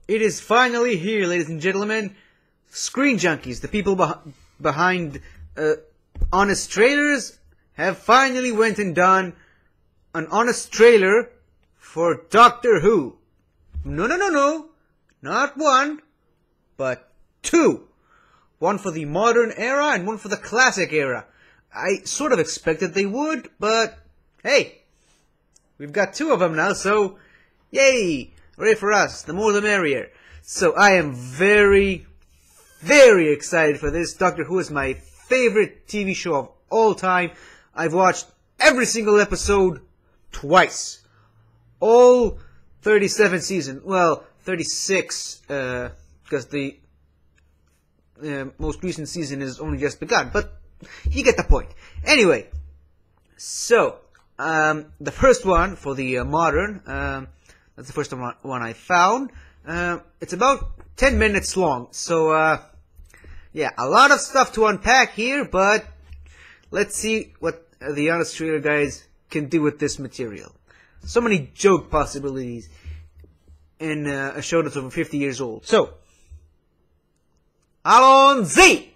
It is finally here, ladies and gentlemen. Screen junkies, the people behind honest trailers, have finally went and done an honest trailer for Doctor Who. No. Not one, but two. One for the modern era and one for the classic era. I sort of expected they would, but hey, we've got two of them now, so yay! Hooray for us, the more the merrier. So I am very, very excited for this. Doctor Who is my favorite TV show of all time. I've watched every single episode twice. All 37 seasons. Well, 36, because the most recent season is only just begun. But you get the point. Anyway, so, the first one for the modern, that's the first one I found. It's about 10 minutes long. So, yeah, a lot of stuff to unpack here, but let's see what the honest trailer guys can do with this material. So many joke possibilities in a show that's over 50 years old. So, Alon Z!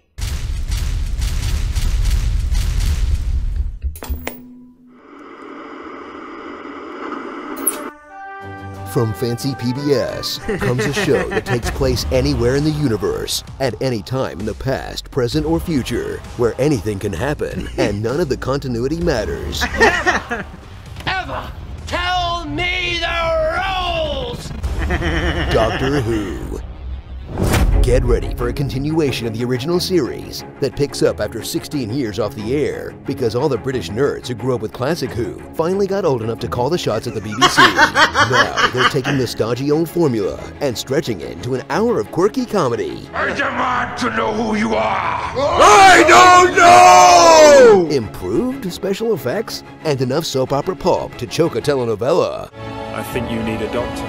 From Fancy PBS comes a show that takes place anywhere in the universe, at any time in the past, present, or future, where anything can happen and none of the continuity matters. Never, ever tell me the rules! Doctor Who. Get ready for a continuation of the original series that picks up after 16 years off the air, because all the British nerds who grew up with classic Who finally got old enough to call the shots at the BBC. Now they're taking the stodgy old formula and stretching it into an hour of quirky comedy. I demand to know who you are! I don't know! Improved special effects and enough soap opera pulp to choke a telenovela. I think you need a doctor.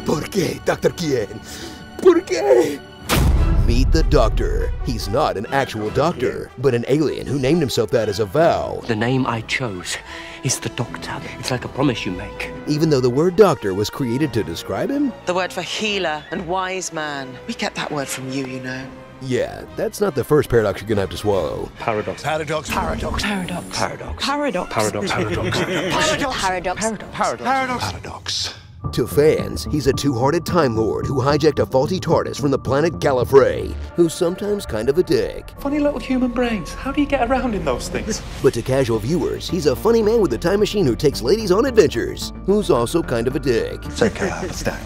¿Por qué, Dr. Quien? ¿Por qué? Meet the Doctor. He's not an actual doctor, but an alien who named himself that as a vow. The name I chose is the Doctor. It's like a promise you make. Even though the word doctor was created to describe him? The word for healer and wise man. We get that word from you, you know. Yeah, that's not the first paradox you're gonna have to swallow. Paradox. Paradox. Paradox. Paradox. Paradox. Paradox. Paradox. Paradox. To fans, he's a two-hearted Time Lord who hijacked a faulty TARDIS from the planet Gallifrey, who's sometimes kind of a dick. Funny little human brains. How do you get around in those things? But to casual viewers, he's a funny man with a time machine who takes ladies on adventures, who's also kind of a dick. It's okay, I understand.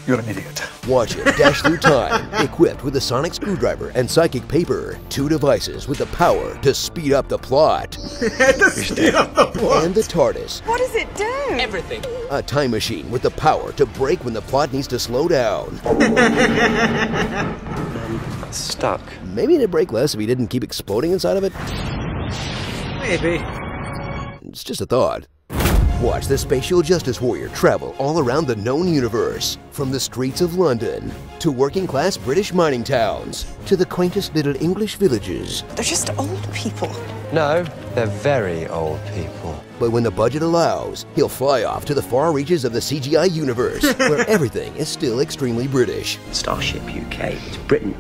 You're an idiot. Watch him dash through time, equipped with a sonic screwdriver and psychic paper, two devices with the power to speed up the plot. And And the TARDIS, What does it do? Everything. a time machine with the power to brake when the plot needs to slow down. Stuck. Maybe it'd break less if he didn't keep exploding inside of it. Maybe. It's just a thought. Watch the Spatial Justice Warrior travel all around the known universe, from the streets of London, to working-class British mining towns, to the quaintest little English villages. They're just old people. No, they're very old people. But when the budget allows, he'll fly off to the far reaches of the CGI universe, where everything is still extremely British. Starship UK. It's Britain,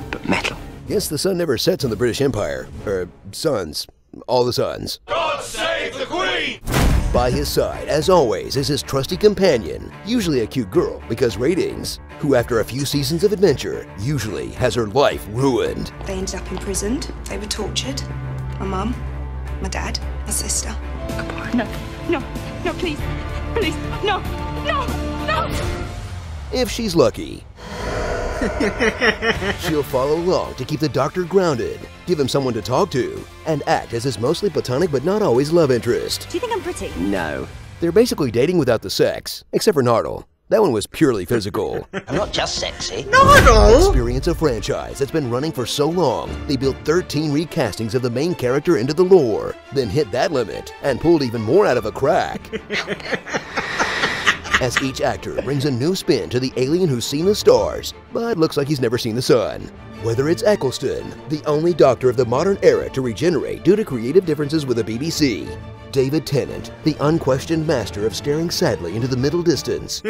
but metal. Guess the sun never sets on the British Empire. Suns. All the suns. God save the Queen! By his side, as always, is his trusty companion, usually a cute girl because ratings, who after a few seasons of adventure, usually has her life ruined. They ended up imprisoned. They were tortured. My mum, my dad, my sister. No, please, no. If she's lucky. She'll follow along to keep the Doctor grounded, give him someone to talk to, and act as his mostly platonic but not always love interest. Do you think I'm pretty? No. They're basically dating without the sex, except for Nardole. That one was purely physical. I'm not just sexy. Nardole! Experience a franchise that's been running for so long, they built 13 recastings of the main character into the lore, then hit that limit, and pulled even more out of a crack. As each actor brings a new spin to the alien who's seen the stars, but looks like he's never seen the sun. Whether it's Eccleston, the only doctor of the modern era to regenerate due to creative differences with the BBC, David Tennant, the unquestioned master of staring sadly into the middle distance.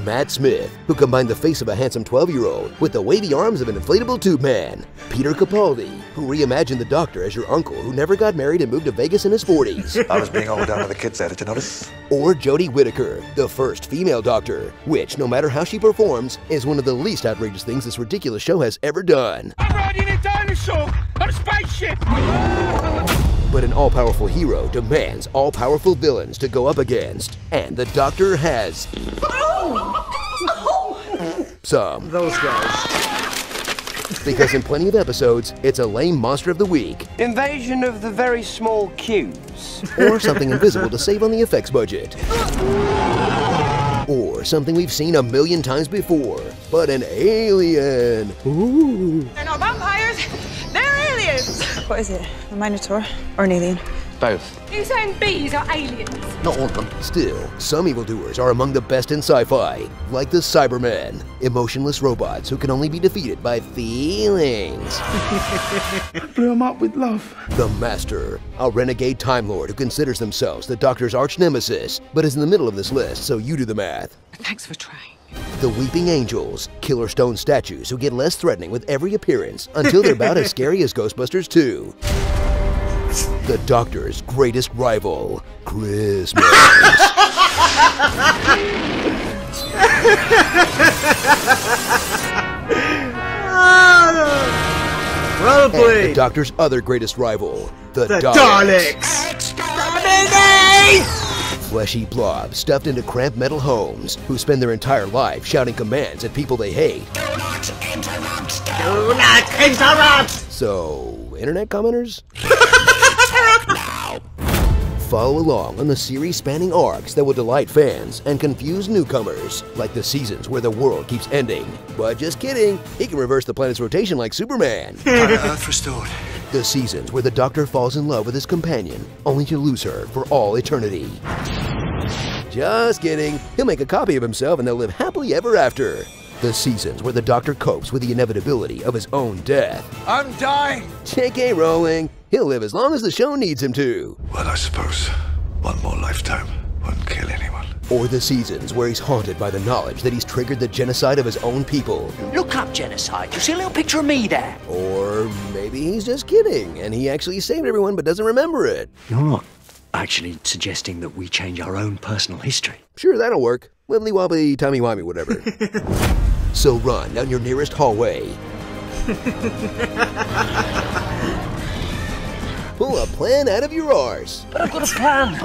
Matt Smith, who combined the face of a handsome 12-year-old with the wavy arms of an inflatable tube man. Peter Capaldi, who reimagined the Doctor as your uncle who never got married and moved to Vegas in his 40s. I was being all down with the kids there, did you notice? Or Jodie Whittaker, the first female Doctor, which, no matter how she performs, is one of the least outrageous things this ridiculous show has ever done. I'm riding a dinosaur on a spaceship! But an all-powerful hero demands all-powerful villains to go up against, and the Doctor has some. Those guys. Because in plenty of episodes, it's a lame monster of the week. Invasion of the very small cubes. Or something invisible to save on the effects budget. Or something we've seen a million times before, but an alien. Ooh. They're not vampires, they're aliens! What is it? A minotaur or an alien? Both. You saying bees are aliens? Not all of them. Still, some evildoers are among the best in sci-fi, like the Cybermen, emotionless robots who can only be defeated by feelings. Blew him up with love. The Master, a renegade Time Lord who considers themselves the Doctor's arch nemesis, but is in the middle of this list, so you do the math. Thanks for trying. The Weeping Angels, killer stone statues who get less threatening with every appearance until they're about as scary as Ghostbusters 2. The Doctor's greatest rival, Christmas. Well played. And the Doctor's other greatest rival, the Daleks. Exterminate! Fleshy blobs stuffed into cramped metal homes who spend their entire life shouting commands at people they hate. Do not interrupt! Do not interrupt! So, internet commenters? Follow along on the series-spanning arcs that will delight fans and confuse newcomers, like the seasons where the world keeps ending. But just kidding, he can reverse the planet's rotation like Superman. Earth restored. The seasons where the Doctor falls in love with his companion, only to lose her for all eternity. Just kidding, he'll make a copy of himself and they'll live happily ever after. The seasons where the Doctor copes with the inevitability of his own death. I'm dying! J.K. Rowling, he'll live as long as the show needs him to. Well, I suppose one more lifetime wouldn't kill anyone. Or the seasons where he's haunted by the knowledge that he's triggered the genocide of his own people. Look up genocide. You see a little picture of me there? Or maybe he's just kidding and he actually saved everyone but doesn't remember it. You're not actually suggesting that we change our own personal history. Sure, that'll work. Wibbly wobbly, timey wimey, whatever. So run down your nearest hallway. Pull a plan out of your arse. But I've got a plan.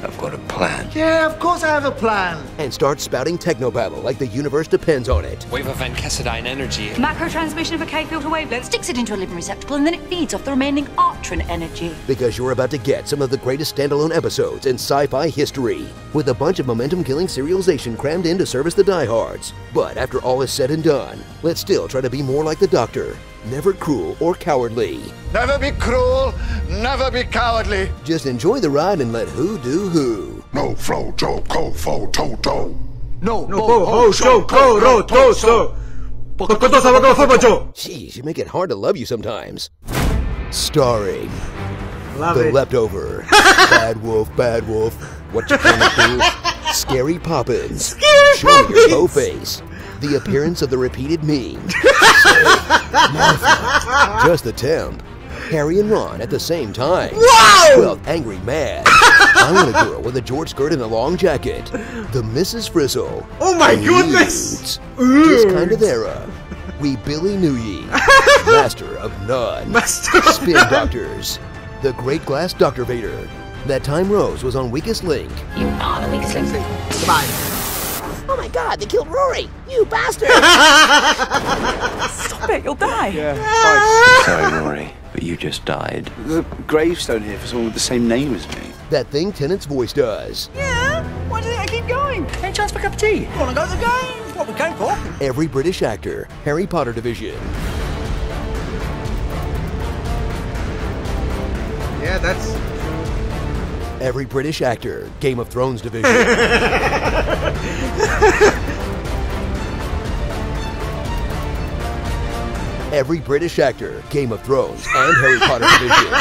I've got a plan. Yeah, of course I have a plan. And start spouting technobabble like the universe depends on it. Wave of Van Cassadine energy. Macro transmission of a K-filter wavelength sticks it into a living receptacle and then it feeds off the remaining Artron energy. Because you're about to get some of the greatest standalone episodes in sci-fi history, with a bunch of momentum-killing serialization crammed in to service the diehards. But after all is said and done, let's still try to be more like the Doctor. Never cruel or cowardly. Never be cruel, never be cowardly. Just enjoy the ride and let who do who. No flow, Joe, co, fo, toto. No, ho, ho, show, ko, ro, to, so. Jeez, you make it hard to love you sometimes. Starring Love The it. Leftover, Bad Wolf, What You Gonna Do, Scary Poppins, Show Me Your Faux Face, the appearance of the repeated meme, Martha, Just the Temp, Harry and Ron at the same time. Wow! 12 Angry Mad, I Want a Girl with a George skirt and a long jacket, the Mrs. Frizzle. Oh my goodness! Just kind of era. We Billy Knew Ye, Master of None, Spin Doctors, The Great Glass Dr. Vader. That Time Rose was on Weakest Link. You are the weakest link. Goodbye. Oh my God, they killed Rory! You bastard! Stop it, you'll die. Yeah, Sorry, Rory, but you just died. There's a gravestone here for someone with the same name as me. That thing Tennant's voice does. Yeah? Why do you think I keep going? Any chance for a cup of tea? Wanna go to the game? What we going for? Every British actor, Harry Potter division. Yeah, that's... Every British actor, Game of Thrones division. every British actor, Game of Thrones, and Harry Potter division.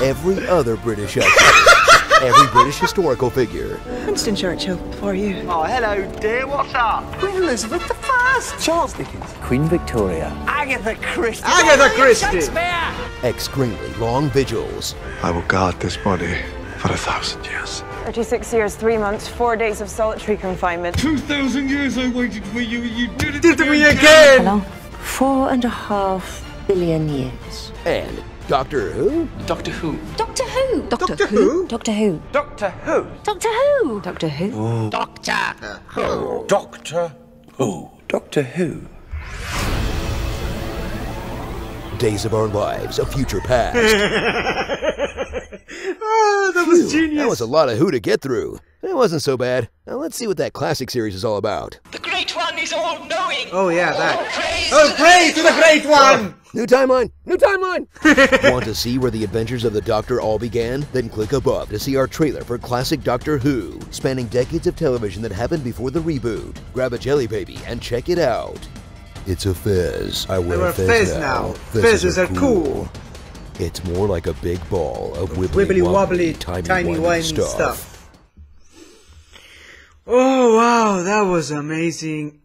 Every other British actor, every British historical figure. Winston Churchill, for you. Oh, hello, dear. What's up? Queen Elizabeth I, Charles Dickens, Queen Victoria. Agatha Christie. Agatha Christie. Shakespeare. Extremely long vigils. I will guard this body for 1,000 years. 36 years, 3 months, 4 days of solitary confinement. 2,000 years I waited for you and you did it Did it me again! Hello? 4.5 billion years. And Doctor Who? Doctor Who. Doctor Who? Doctor Who? Doctor Who? Doctor Who. Doctor Who? Doctor Who? Doctor Who. Doctor Who. Doctor Who. Days of Our Lives, A Future Past. Oh, that was genius. That was a lot of Who to get through. It wasn't so bad. Now let's see what that classic series is all about. The Great One is all-knowing. Oh yeah, that. Oh, praise to the Great One! New timeline! New timeline! Want to see where the adventures of the Doctor all began? Then click above to see our trailer for classic Doctor Who, spanning decades of television that happened before the reboot. Grab a jelly baby and check it out. It's a fez. I wear a fez now. Fezzes are cool. It's more like a big ball of Wibbly wobbly, timey-wimey stuff. Oh wow, that was amazing.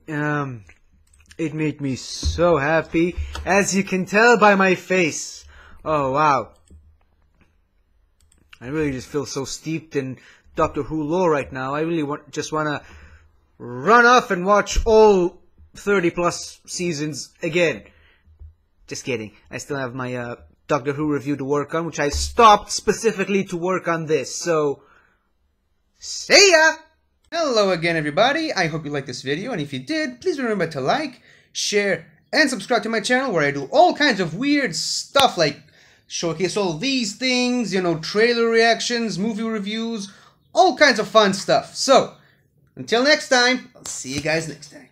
It made me so happy, as you can tell by my face. Oh wow. I really just feel so steeped in Doctor Who lore right now. I really just want to run off and watch all 30 plus seasons again. Just kidding. I still have my Doctor Who review to work on, which I stopped specifically to work on this. So, see ya! Hello again, everybody. I hope you liked this video, and if you did, please remember to like, share, and subscribe to my channel, where I do all kinds of weird stuff, like showcase all these things, you know, trailer reactions, movie reviews, all kinds of fun stuff. So, until next time, I'll see you guys next time.